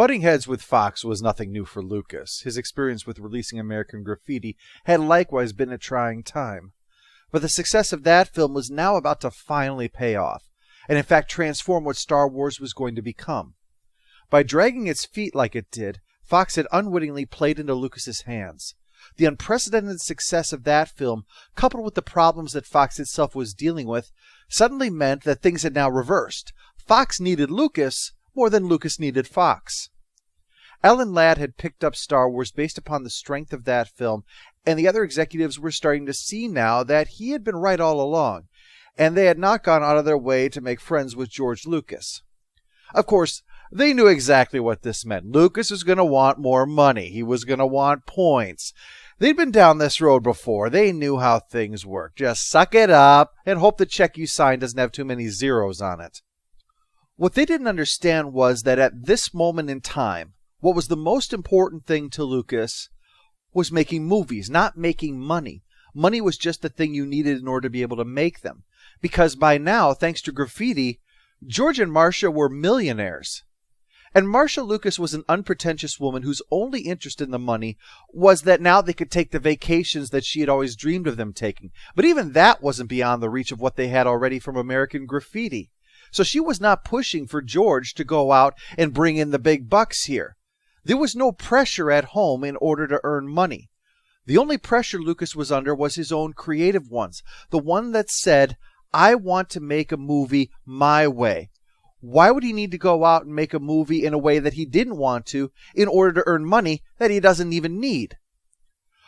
Butting heads with Fox was nothing new for Lucas. His experience with releasing American Graffiti had likewise been a trying time. But the success of that film was now about to finally pay off, and in fact transform what Star Wars was going to become. By dragging its feet like it did, Fox had unwittingly played into Lucas's hands. The unprecedented success of that film, coupled with the problems that Fox itself was dealing with, suddenly meant that things had now reversed. Fox needed Lucas more than Lucas needed Fox. Alan Ladd had picked up Star Wars based upon the strength of that film, and the other executives were starting to see now that he had been right all along, and they had not gone out of their way to make friends with George Lucas. Of course, they knew exactly what this meant. Lucas was going to want more money. He was going to want points. They'd been down this road before. They knew how things work. Just suck it up and hope the check you sign doesn't have too many zeros on it. What they didn't understand was that at this moment in time, what was the most important thing to Lucas was making movies, not making money. Money was just the thing you needed in order to be able to make them. Because by now, thanks to Graffiti, George and Marcia were millionaires. And Marcia Lucas was an unpretentious woman whose only interest in the money was that now they could take the vacations that she had always dreamed of them taking. But even that wasn't beyond the reach of what they had already from American Graffiti. So she was not pushing for George to go out and bring in the big bucks here. There was no pressure at home in order to earn money. The only pressure Lucas was under was his own creative ones. The one that said, I want to make a movie my way. Why would he need to go out and make a movie in a way that he didn't want to in order to earn money that he doesn't even need?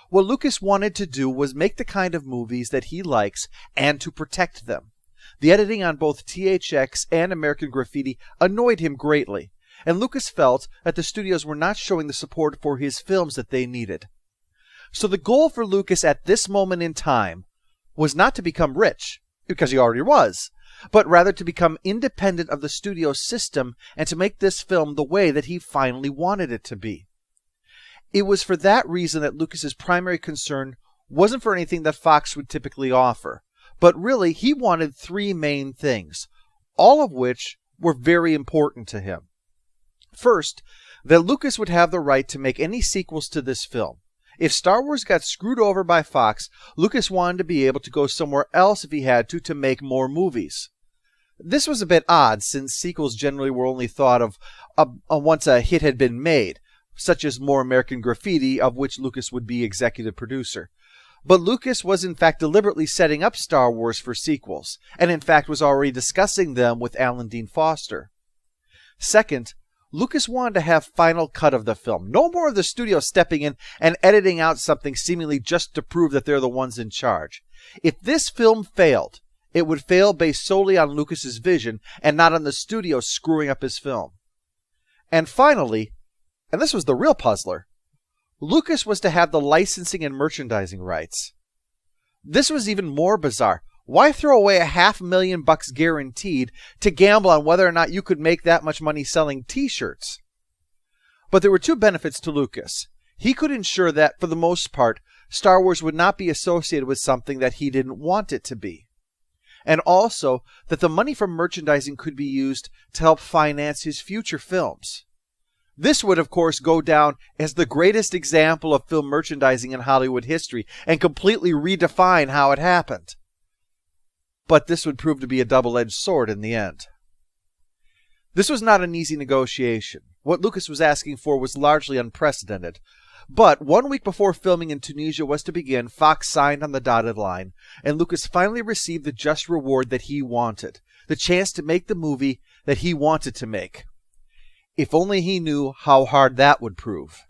What Lucas wanted to do was make the kind of movies that he likes and to protect them. The editing on both THX and American Graffiti annoyed him greatly, and Lucas felt that the studios were not showing the support for his films that they needed. So the goal for Lucas at this moment in time was not to become rich, because he already was, but rather to become independent of the studio system and to make this film the way that he finally wanted it to be. It was for that reason that Lucas's primary concern wasn't for anything that Fox would typically offer, but really he wanted three main things, all of which were very important to him. First, that Lucas would have the right to make any sequels to this film. If Star Wars got screwed over by Fox, Lucas wanted to be able to go somewhere else if he had to make more movies. This was a bit odd, since sequels generally were only thought of once a hit had been made, such as More American Graffiti, of which Lucas would be executive producer. But Lucas was in fact deliberately setting up Star Wars for sequels, and in fact was already discussing them with Alan Dean Foster. Second, Lucas wanted to have final cut of the film. No more of the studio stepping in and editing out something seemingly just to prove that they're the ones in charge. If this film failed, it would fail based solely on Lucas's vision and not on the studio screwing up his film. And finally, and this was the real puzzler, Lucas was to have the licensing and merchandising rights. This was even more bizarre. Why throw away $500,000 guaranteed to gamble on whether or not you could make that much money selling t-shirts? But there were two benefits to Lucas. He could ensure that, for the most part, Star Wars would not be associated with something that he didn't want it to be. And also that the money from merchandising could be used to help finance his future films. This would, of course, go down as the greatest example of film merchandising in Hollywood history and completely redefine how it happened. But this would prove to be a double-edged sword in the end. This was not an easy negotiation. What Lucas was asking for was largely unprecedented. But 1 week before filming in Tunisia was to begin, Fox signed on the dotted line, and Lucas finally received the just reward that he wanted, the chance to make the movie that he wanted to make. If only he knew how hard that would prove.